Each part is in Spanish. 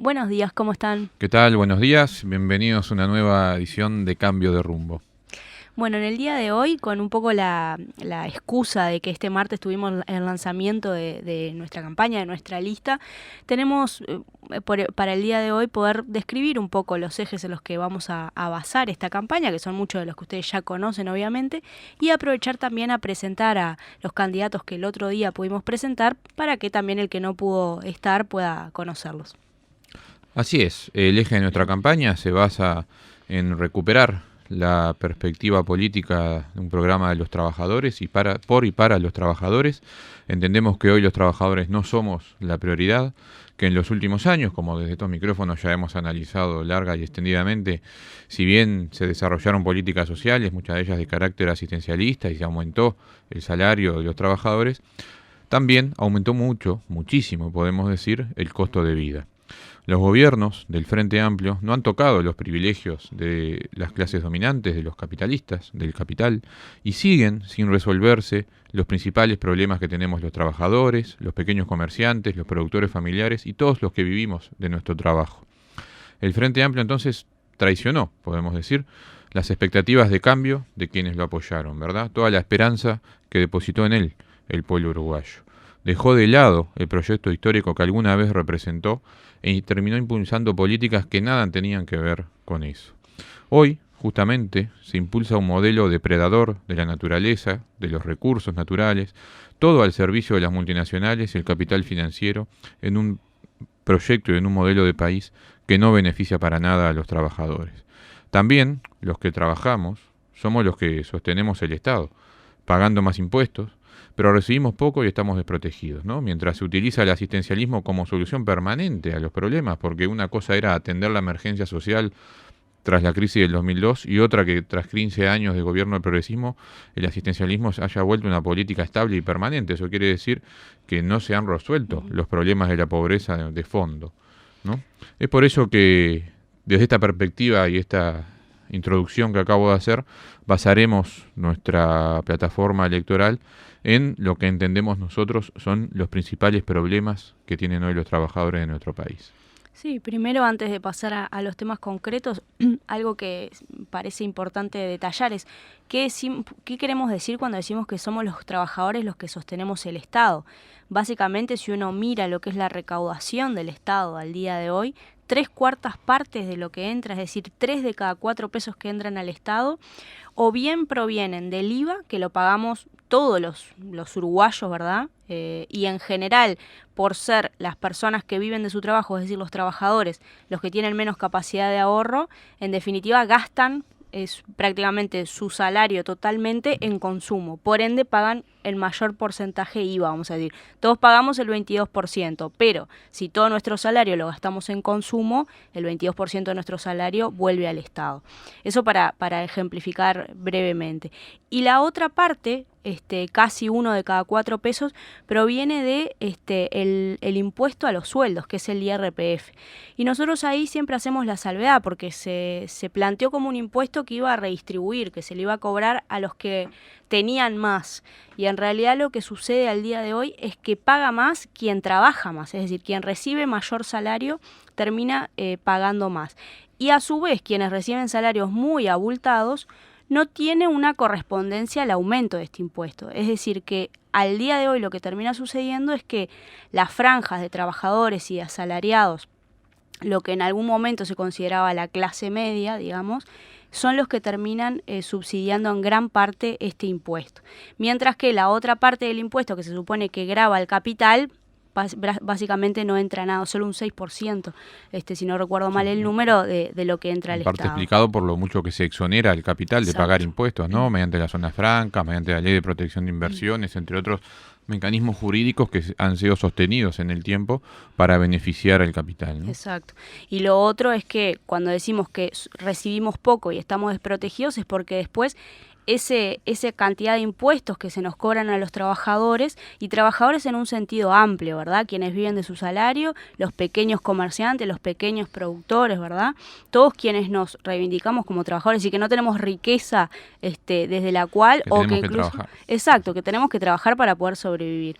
Buenos días, ¿cómo están? ¿Qué tal? Buenos días. Bienvenidos a una nueva edición de Cambio de Rumbo. Bueno, en el día de hoy, con un poco la excusa de que este martes tuvimos el lanzamiento de nuestra campaña, de nuestra lista, tenemos para el día de hoy poder describir un poco los ejes en los que vamos a basar esta campaña, que son muchos de los que ustedes ya conocen, obviamente, y aprovechar también a presentar a los candidatos que el otro día pudimos presentar para que también el que no pudo estar pueda conocerlos. Así es, el eje de nuestra campaña se basa en recuperar la perspectiva política de un programa de los trabajadores y por y para los trabajadores. Entendemos que hoy los trabajadores no somos la prioridad, que en los últimos años, como desde estos micrófonos ya hemos analizado larga y extendidamente, si bien se desarrollaron políticas sociales, muchas de ellas de carácter asistencialista y se aumentó el salario de los trabajadores, también aumentó muchísimo, podemos decir, el costo de vida. Los gobiernos del Frente Amplio no han tocado los privilegios de las clases dominantes, de los capitalistas, del capital, y siguen sin resolverse los principales problemas que tenemos los trabajadores, los pequeños comerciantes, los productores familiares y todos los que vivimos de nuestro trabajo. El Frente Amplio entonces traicionó, podemos decir, las expectativas de cambio de quienes lo apoyaron, ¿verdad? Toda la esperanza que depositó en él el pueblo uruguayo. Dejó de lado el proyecto histórico que alguna vez representó y terminó impulsando políticas que nada tenían que ver con eso. Hoy, justamente, se impulsa un modelo depredador de la naturaleza, de los recursos naturales, todo al servicio de las multinacionales y el capital financiero, en un proyecto y en un modelo de país que no beneficia para nada a los trabajadores. También los que trabajamos somos los que sostenemos el Estado, pagando más impuestos, pero recibimos poco y estamos desprotegidos, ¿no? Mientras se utiliza el asistencialismo como solución permanente a los problemas, porque una cosa era atender la emergencia social tras la crisis del 2002 y otra que tras 15 años de gobierno del progresismo el asistencialismo se haya vuelto una política estable y permanente. Eso quiere decir que no se han resuelto los problemas de la pobreza de fondo, ¿no? Es por eso que desde esta perspectiva y esta introducción que acabo de hacer, basaremos nuestra plataforma electoral en lo que entendemos nosotros son los principales problemas que tienen hoy los trabajadores de nuestro país. Sí, primero antes de pasar a los temas concretos, algo que parece importante detallar es qué queremos decir cuando decimos que somos los trabajadores los que sostenemos el Estado. Básicamente, si uno mira lo que es la recaudación del Estado al día de hoy, 3/4 partes de lo que entra, es decir, 3 de cada 4 pesos que entran al Estado, o bien provienen del IVA, que lo pagamos todos los uruguayos, ¿verdad? Y en general, por ser las personas que viven de su trabajo, es decir, los trabajadores, los que tienen menos capacidad de ahorro, en definitiva gastan prácticamente su salario totalmente en consumo. Por ende, pagan el mayor porcentaje IVA, vamos a decir. Todos pagamos el 22%, pero si todo nuestro salario lo gastamos en consumo, el 22% de nuestro salario vuelve al Estado. Eso para ejemplificar brevemente. Y la otra parte, casi 1 de cada 4 pesos, proviene de el impuesto a los sueldos, que es el IRPF. Y nosotros ahí siempre hacemos la salvedad, porque se planteó como un impuesto que iba a redistribuir, que se le iba a cobrar a los que tenían más. Y en realidad lo que sucede al día de hoy es que paga más quien trabaja más, es decir, quien recibe mayor salario termina pagando más. Y a su vez, quienes reciben salarios muy abultados no tiene una correspondencia al aumento de este impuesto. Es decir, que al día de hoy lo que termina sucediendo es que las franjas de trabajadores y asalariados, lo que en algún momento se consideraba la clase media, digamos, son los que terminan subsidiando en gran parte este impuesto. Mientras que la otra parte del impuesto, que se supone que grava el capital, básicamente no entra nada, solo un 6%, si no recuerdo mal el número, de lo que entra al Estado. Parte explicado por lo mucho que se exonera el capital de pagar impuestos, ¿no? Mediante las zonas francas, mediante la ley de protección de inversiones, entre otros mecanismos jurídicos que han sido sostenidos en el tiempo para beneficiar al capital, ¿no? Exacto. Y lo otro es que cuando decimos que recibimos poco y estamos desprotegidos es porque después esa cantidad de impuestos que se nos cobran a los trabajadores, y trabajadores en un sentido amplio, ¿verdad? Quienes viven de su salario, los pequeños comerciantes, los pequeños productores, ¿verdad? Todos quienes nos reivindicamos como trabajadores y que no tenemos riqueza desde la cual, que o tenemos que incluso... trabajar. Exacto, que tenemos que trabajar para poder sobrevivir.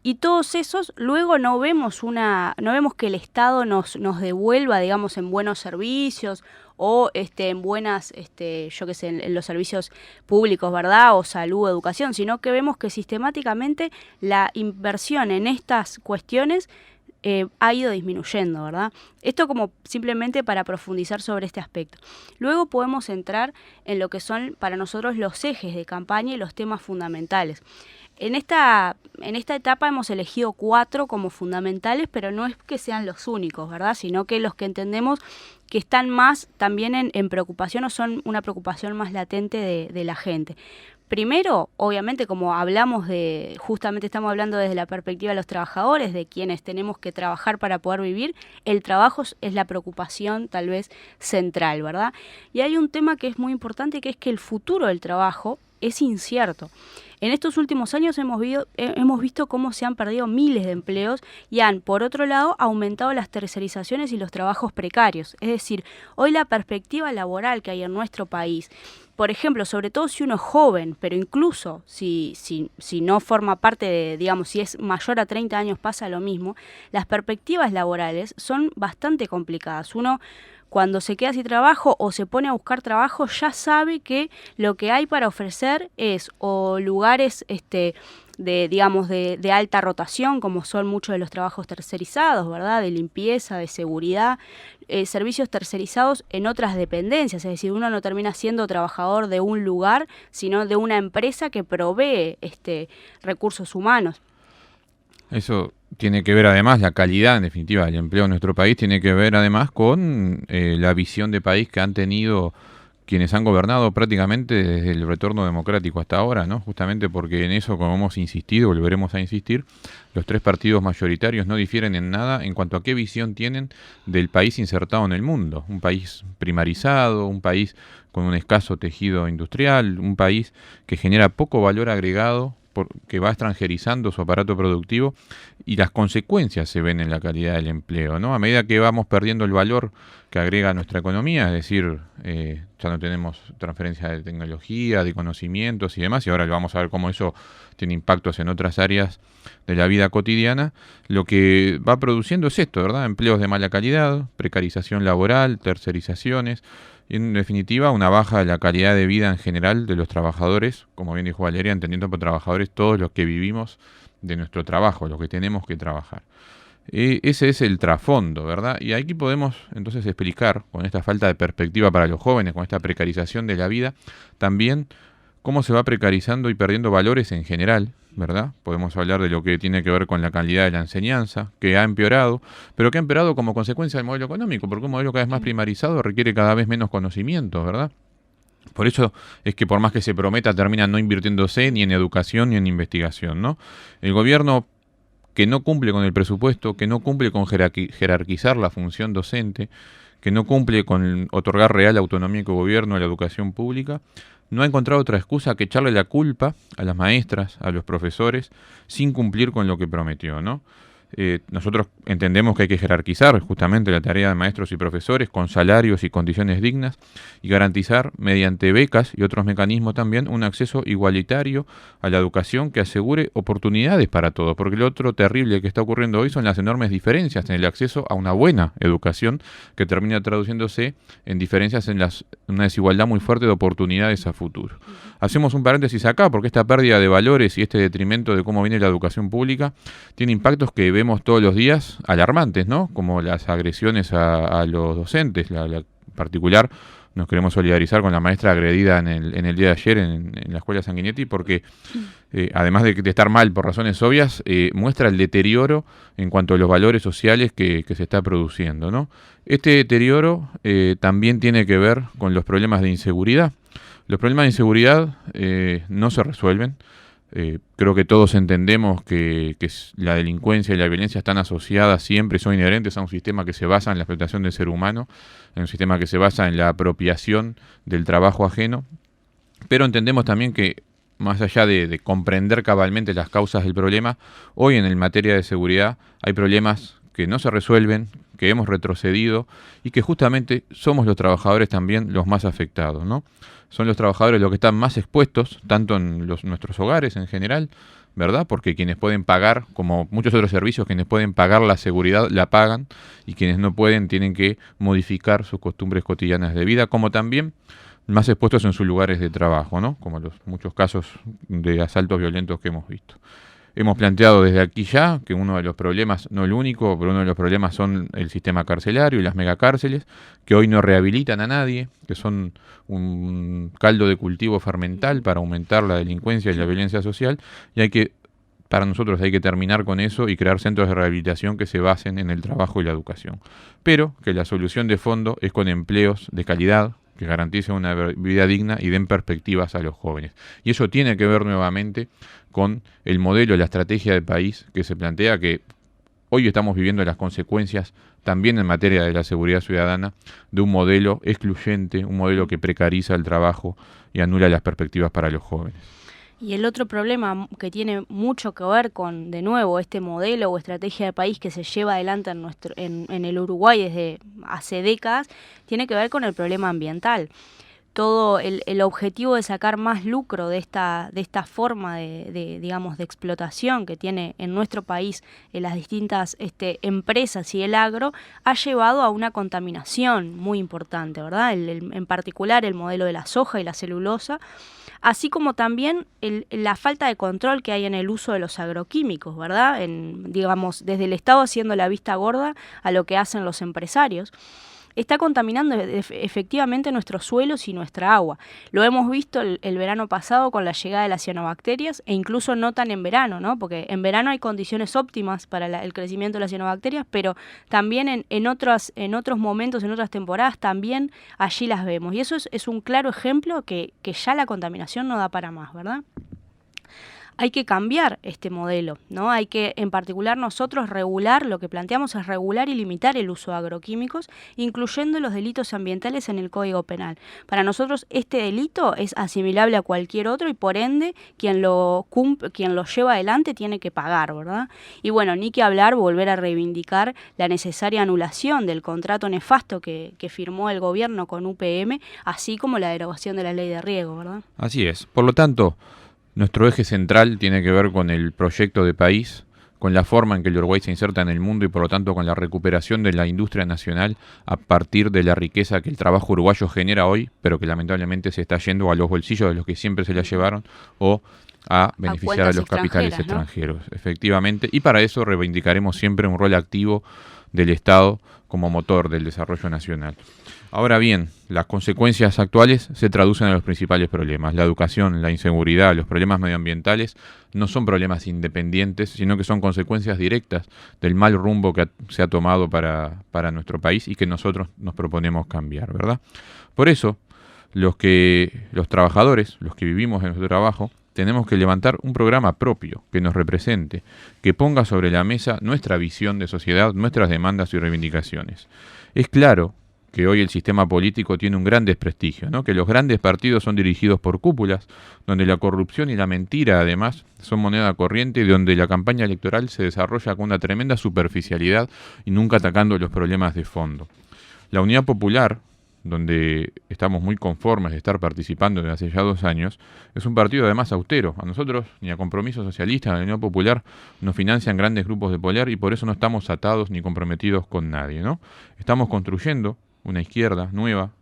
Y todos esos, luego no vemos que el Estado nos devuelva, digamos, en buenos servicios o en buenas, yo qué sé, en los servicios públicos, ¿verdad? O salud, educación, sino que vemos que sistemáticamente la inversión en estas cuestiones ha ido disminuyendo, ¿verdad? Esto como simplemente para profundizar sobre este aspecto. Luego podemos entrar en lo que son para nosotros los ejes de campaña y los temas fundamentales. En esta etapa hemos elegido 4 como fundamentales, pero no es que sean los únicos, ¿verdad? Sino que los que entendemos que están más también en preocupación o son una preocupación más latente de la gente. Primero, obviamente, como justamente estamos hablando desde la perspectiva de los trabajadores, de quienes tenemos que trabajar para poder vivir, el trabajo es la preocupación tal vez central, ¿verdad? Y hay un tema que es muy importante, que es que el futuro del trabajo es incierto. En estos últimos años hemos visto cómo se han perdido miles de empleos y han, por otro lado, aumentado las tercerizaciones y los trabajos precarios. Es decir, hoy la perspectiva laboral que hay en nuestro país, por ejemplo, sobre todo si uno es joven, pero incluso si no forma parte de, digamos, si es mayor a 30 años pasa lo mismo, las perspectivas laborales son bastante complicadas. Uno, cuando se queda sin trabajo o se pone a buscar trabajo, ya sabe que lo que hay para ofrecer es o lugares de alta rotación, como son muchos de los trabajos tercerizados, ¿verdad? De limpieza, de seguridad, servicios tercerizados en otras dependencias, es decir, uno no termina siendo trabajador de un lugar, sino de una empresa que provee recursos humanos. Eso tiene que ver además, la calidad en definitiva del empleo en nuestro país, tiene que ver además con la visión de país que han tenido quienes han gobernado prácticamente desde el retorno democrático hasta ahora, ¿no? Justamente porque en eso, como hemos insistido, volveremos a insistir, los 3 partidos mayoritarios no difieren en nada en cuanto a qué visión tienen del país insertado en el mundo. Un país primarizado, un país con un escaso tejido industrial, un país que genera poco valor agregado, que va extranjerizando su aparato productivo, y las consecuencias se ven en la calidad del empleo, ¿no? A medida que vamos perdiendo el valor que agrega nuestra economía, es decir, ya no tenemos transferencia de tecnología, de conocimientos y demás, y ahora vamos a ver cómo eso tiene impactos en otras áreas de la vida cotidiana, lo que va produciendo es esto, ¿verdad? Empleos de mala calidad, precarización laboral, tercerizaciones, y en definitiva una baja de la calidad de vida en general de los trabajadores, como bien dijo Valeria, entendiendo por trabajadores todos los que vivimos de nuestro trabajo, los que tenemos que trabajar. Ese es el trasfondo, ¿verdad? Y aquí podemos entonces explicar, con esta falta de perspectiva para los jóvenes, con esta precarización de la vida, también cómo se va precarizando y perdiendo valores en general, ¿verdad? Podemos hablar de lo que tiene que ver con la calidad de la enseñanza, que ha empeorado, pero que ha empeorado como consecuencia del modelo económico, porque un modelo cada vez más primarizado requiere cada vez menos conocimiento, ¿verdad? Por eso es que por más que se prometa, termina no invirtiéndose ni en educación ni en investigación, ¿no? El gobierno que no cumple con el presupuesto, que no cumple con jerarquizar la función docente, que no cumple con otorgar real autonomía y cogobierno a la educación pública, no ha encontrado otra excusa que echarle la culpa a las maestras, a los profesores, sin cumplir con lo que prometió, ¿no? Nosotros entendemos que hay que jerarquizar justamente la tarea de maestros y profesores con salarios y condiciones dignas y garantizar mediante becas y otros mecanismos también un acceso igualitario a la educación que asegure oportunidades para todos, porque lo otro terrible que está ocurriendo hoy son las enormes diferencias en el acceso a una buena educación que termina traduciéndose en diferencias en una desigualdad muy fuerte de oportunidades a futuro. Hacemos un paréntesis acá porque esta pérdida de valores y este detrimento de cómo viene la educación pública tiene impactos que vemos todos los días alarmantes, ¿no? Como las agresiones a los docentes, la particular. Nos queremos solidarizar con la maestra agredida en el día de ayer en la escuela Sanguinetti porque además de estar mal por razones obvias, muestra el deterioro en cuanto a los valores sociales que se está produciendo, ¿no? Este deterioro también tiene que ver con los problemas de inseguridad. Los problemas de inseguridad no se resuelven. Creo que todos entendemos que la delincuencia y la violencia están asociadas siempre, son inherentes a un sistema que se basa en la explotación del ser humano, en un sistema que se basa en la apropiación del trabajo ajeno, pero entendemos también que más allá de comprender cabalmente las causas del problema, hoy en materia de seguridad hay problemas que no se resuelven, que hemos retrocedido y que justamente somos los trabajadores también los más afectados, ¿no? Son los trabajadores los que están más expuestos, tanto en nuestros hogares en general, ¿verdad? Porque quienes pueden pagar, como muchos otros servicios, quienes pueden pagar la seguridad la pagan y quienes no pueden tienen que modificar sus costumbres cotidianas de vida, como también más expuestos en sus lugares de trabajo, ¿no? Como los muchos casos de asaltos violentos que hemos visto. Hemos planteado desde aquí ya que uno de los problemas, no el único, pero uno de los problemas son el sistema carcelario y las megacárceles, que hoy no rehabilitan a nadie, que son un caldo de cultivo fermental para aumentar la delincuencia y la violencia social, y para nosotros hay que terminar con eso y crear centros de rehabilitación que se basen en el trabajo y la educación. Pero que la solución de fondo es con empleos de calidad, que garanticen una vida digna y den perspectivas a los jóvenes. Y eso tiene que ver nuevamente con el modelo, la estrategia de país que se plantea, que hoy estamos viviendo las consecuencias también en materia de la seguridad ciudadana de un modelo excluyente, un modelo que precariza el trabajo y anula las perspectivas para los jóvenes. Y el otro problema que tiene mucho que ver con, de nuevo, este modelo o estrategia de país que se lleva adelante en el Uruguay desde hace décadas, tiene que ver con el problema ambiental. Todo el objetivo de sacar más lucro de esta forma digamos, de explotación que tiene en nuestro país las distintas empresas y el agro, ha llevado a una contaminación muy importante, ¿verdad? En particular el modelo de la soja y la celulosa, así como también la falta de control que hay en el uso de los agroquímicos, ¿verdad? Digamos, desde el Estado haciendo la vista gorda a lo que hacen los empresarios. Está contaminando efectivamente nuestros suelos y nuestra agua. Lo hemos visto el verano pasado con la llegada de las cianobacterias, e incluso no tan en verano, ¿no? Porque en verano hay condiciones óptimas para el crecimiento de las cianobacterias, pero también en otros momentos, en otras temporadas, también allí las vemos. Y eso es un claro ejemplo que ya la contaminación no da para más, ¿verdad? Hay que cambiar este modelo, ¿no? Hay que, en particular nosotros, regular, lo que planteamos es regular y limitar el uso de agroquímicos, incluyendo los delitos ambientales en el Código Penal. Para nosotros este delito es asimilable a cualquier otro y por ende quien lo lleva adelante tiene que pagar, ¿verdad? Y bueno, ni que hablar, volver a reivindicar la necesaria anulación del contrato nefasto que firmó el gobierno con UPM, así como la derogación de la ley de riego, ¿verdad? Así es. Por lo tanto, nuestro eje central tiene que ver con el proyecto de país, con la forma en que el Uruguay se inserta en el mundo y por lo tanto con la recuperación de la industria nacional a partir de la riqueza que el trabajo uruguayo genera hoy, pero que lamentablemente se está yendo a los bolsillos de los que siempre se la llevaron o a beneficiar a los capitales extranjeros, ¿no? Efectivamente, y para eso reivindicaremos siempre un rol activo del Estado como motor del desarrollo nacional. Ahora bien, las consecuencias actuales se traducen en los principales problemas. La educación, la inseguridad, los problemas medioambientales no son problemas independientes, sino que son consecuencias directas del mal rumbo que se ha tomado para nuestro país y que nosotros nos proponemos cambiar, ¿verdad? Por eso, los trabajadores, los que vivimos en nuestro trabajo, tenemos que levantar un programa propio que nos represente, que ponga sobre la mesa nuestra visión de sociedad, nuestras demandas y reivindicaciones. Es claro que hoy el sistema político tiene un gran desprestigio, ¿no? Que los grandes partidos son dirigidos por cúpulas, donde la corrupción y la mentira además son moneda corriente y donde la campaña electoral se desarrolla con una tremenda superficialidad y nunca atacando los problemas de fondo. La Unidad Popular, donde estamos muy conformes de estar participando desde hace ya 2 años, es un partido además austero. A nosotros, ni a Compromiso Socialista, ni a la Unión Popular, nos financian grandes grupos de poder y por eso no estamos atados ni comprometidos con nadie, ¿no? Estamos construyendo una izquierda nueva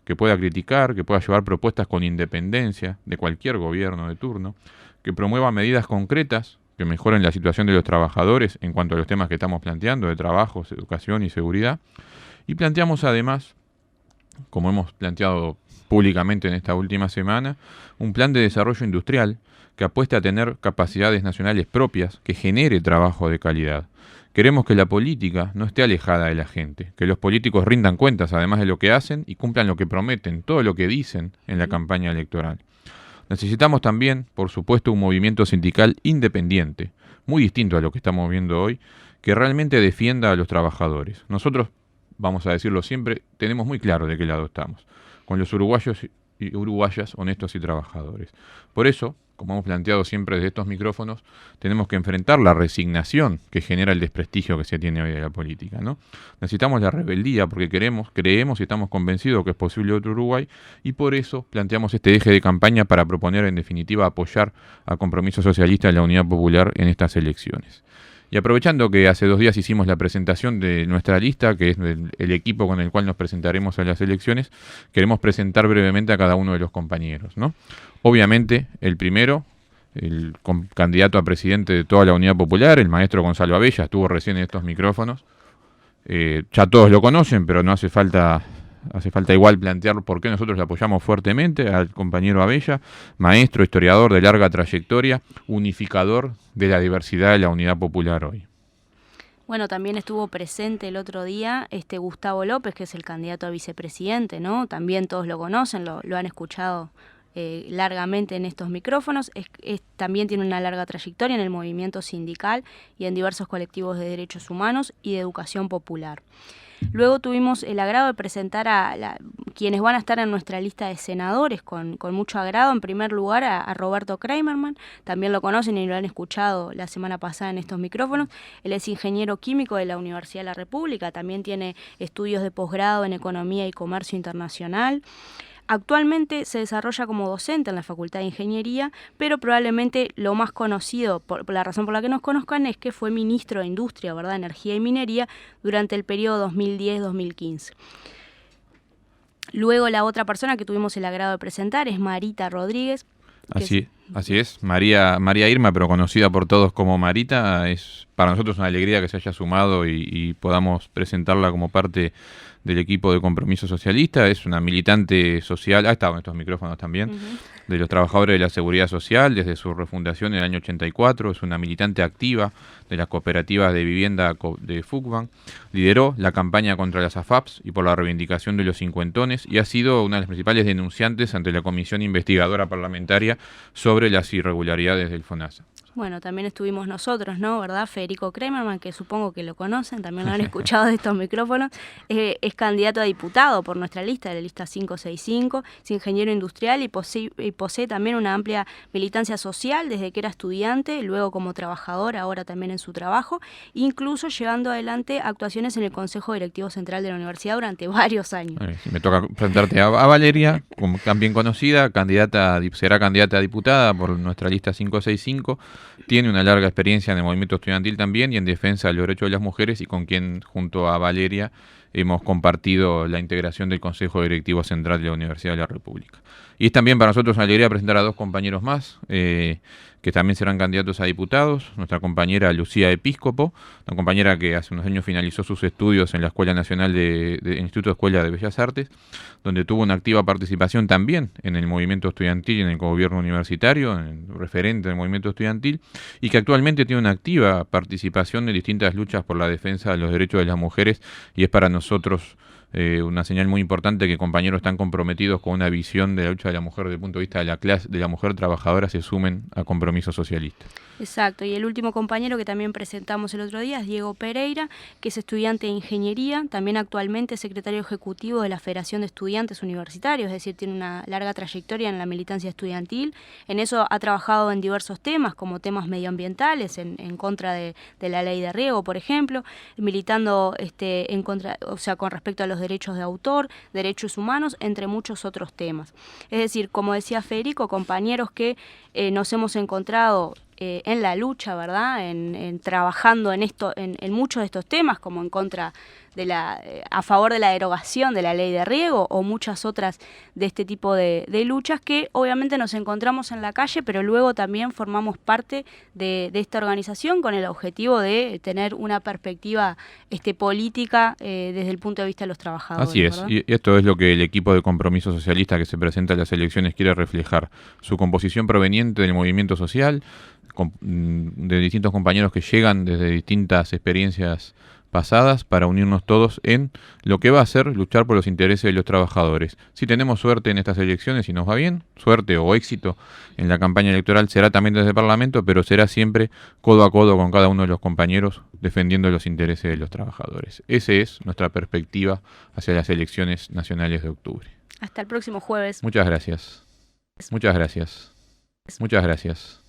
que pueda criticar, que pueda llevar propuestas con independencia de cualquier gobierno de turno, que promueva medidas concretas que mejoren la situación de los trabajadores en cuanto a los temas que estamos planteando, de trabajo, educación y seguridad. Y planteamos además, como hemos planteado públicamente en esta última semana, un plan de desarrollo industrial que apueste a tener capacidades nacionales propias, que genere trabajo de calidad. Queremos que la política no esté alejada de la gente, que los políticos rindan cuentas además de lo que hacen y cumplan lo que prometen, todo lo que dicen en la campaña electoral. Necesitamos también, por supuesto, un movimiento sindical independiente, muy distinto a lo que estamos viendo hoy, que realmente defienda a los trabajadores. Nosotros, vamos a decirlo siempre, tenemos muy claro de qué lado estamos, con los uruguayos y uruguayas honestos y trabajadores. Por eso, como hemos planteado siempre desde estos micrófonos, tenemos que enfrentar la resignación que genera el desprestigio que se tiene hoy de la política, ¿no? Necesitamos la rebeldía porque creemos y estamos convencidos que es posible otro Uruguay, y por eso planteamos este eje de campaña para proponer en definitiva apoyar a Compromiso Socialista y la Unidad Popular en estas elecciones. Y aprovechando que hace 2 días hicimos la presentación de nuestra lista, que es el equipo con el cual nos presentaremos a las elecciones, queremos presentar brevemente a cada uno de los compañeros, ¿no? Obviamente, el primero, el candidato a presidente de toda la Unidad Popular, el maestro Gonzalo Abella, estuvo recién en estos micrófonos. Ya todos lo conocen, pero no hace falta igual plantear por qué nosotros le apoyamos fuertemente al compañero Abella, maestro, historiador de larga trayectoria, unificador de la diversidad de la Unidad Popular hoy. Bueno, también estuvo presente el otro día Gustavo López, que es el candidato a vicepresidente, ¿no? También todos lo conocen, lo han escuchado largamente en estos micrófonos. También tiene una larga trayectoria en el movimiento sindical y en diversos colectivos de derechos humanos y de educación popular. Luego tuvimos el agrado de presentar a quienes van a estar en nuestra lista de senadores con mucho agrado. En primer lugar a Roberto Kramerman, también lo conocen y lo han escuchado la semana pasada en estos micrófonos. Él es ingeniero químico de la Universidad de la República, también tiene estudios de posgrado en Economía y Comercio Internacional. Actualmente se desarrolla como docente en la Facultad de Ingeniería, pero probablemente lo más conocido, por la razón por la que nos conozcan, es que fue ministro de Industria, ¿verdad?, Energía y Minería durante el periodo 2010-2015. Luego la otra persona que tuvimos el agrado de presentar es Marita Rodríguez. Así es, María Irma, pero conocida por todos como Marita. Es para nosotros una alegría que se haya sumado y podamos presentarla como parte del equipo de Compromiso Socialista. Es una militante social, ha estado en estos micrófonos también, de los trabajadores de la seguridad social desde su refundación en el año 84. Es una militante activa de las cooperativas de vivienda de FUCBAN. Lideró la campaña contra las AFAPs y por la reivindicación de los cincuentones, y ha sido una de las principales denunciantes ante la Comisión Investigadora Parlamentaria sobre las irregularidades del FONASA. Bueno, también estuvimos nosotros, ¿no? ¿Verdad? Federico Kramerman, que supongo que lo conocen, también lo han escuchado de estos micrófonos, es candidato a diputado por nuestra lista, la lista 565, es ingeniero industrial y posee también una amplia militancia social desde que era estudiante, luego como trabajador, ahora también en su trabajo, incluso llevando adelante actuaciones en el Consejo Directivo Central de la Universidad durante varios años. Me toca presentarte a Valeria, como también conocida, será candidata a diputada por nuestra lista 565. Tiene una larga experiencia en el movimiento estudiantil también y en defensa de los derechos de las mujeres, y con quien junto a Valeria hemos compartido la integración del Consejo Directivo Central de la Universidad de la República. Y es también para nosotros una alegría presentar a 2 compañeros más, que también serán candidatos a diputados. Nuestra compañera Lucía Episcopo, una compañera que hace unos años finalizó sus estudios en la Escuela Nacional de Instituto de Escuela de Bellas Artes, donde tuvo una activa participación también en el movimiento estudiantil y en el gobierno universitario, en referente del movimiento estudiantil, y que actualmente tiene una activa participación en distintas luchas por la defensa de los derechos de las mujeres, y es para nosotros una señal muy importante que compañeros tan comprometidos con una visión de la lucha de la mujer desde el punto de vista de la clase, de la mujer trabajadora, se sumen a Compromiso Socialista. Exacto, y el último compañero que también presentamos el otro día es Diego Pereira, que es estudiante de Ingeniería, también actualmente secretario ejecutivo de la Federación de Estudiantes Universitarios, es decir, tiene una larga trayectoria en la militancia estudiantil. En eso ha trabajado en diversos temas, como temas medioambientales, en contra de la ley de riego, por ejemplo, militando en contra, o sea, con respecto a los derechos de autor, derechos humanos, entre muchos otros temas. Es decir, como decía Federico, compañeros que nos hemos encontrado en la lucha, ¿verdad? En trabajando en esto, en muchos de estos temas, como en contra de a favor de la derogación de la ley de riego o muchas otras de este tipo de luchas que obviamente nos encontramos en la calle, pero luego también formamos parte de esta organización con el objetivo de tener una perspectiva política desde el punto de vista de los trabajadores. Así es, ¿verdad? Y esto es lo que el equipo de Compromiso Socialista que se presenta en las elecciones quiere reflejar: su composición proveniente del movimiento social, de distintos compañeros que llegan desde distintas experiencias pasadas para unirnos todos en lo que va a ser luchar por los intereses de los trabajadores. Si tenemos suerte en estas elecciones y nos va bien, suerte o éxito en la campaña electoral será también desde el Parlamento, pero será siempre codo a codo con cada uno de los compañeros defendiendo los intereses de los trabajadores. Esa es nuestra perspectiva hacia las elecciones nacionales de octubre. Hasta el próximo jueves. Muchas gracias. Muchas gracias. Muchas gracias.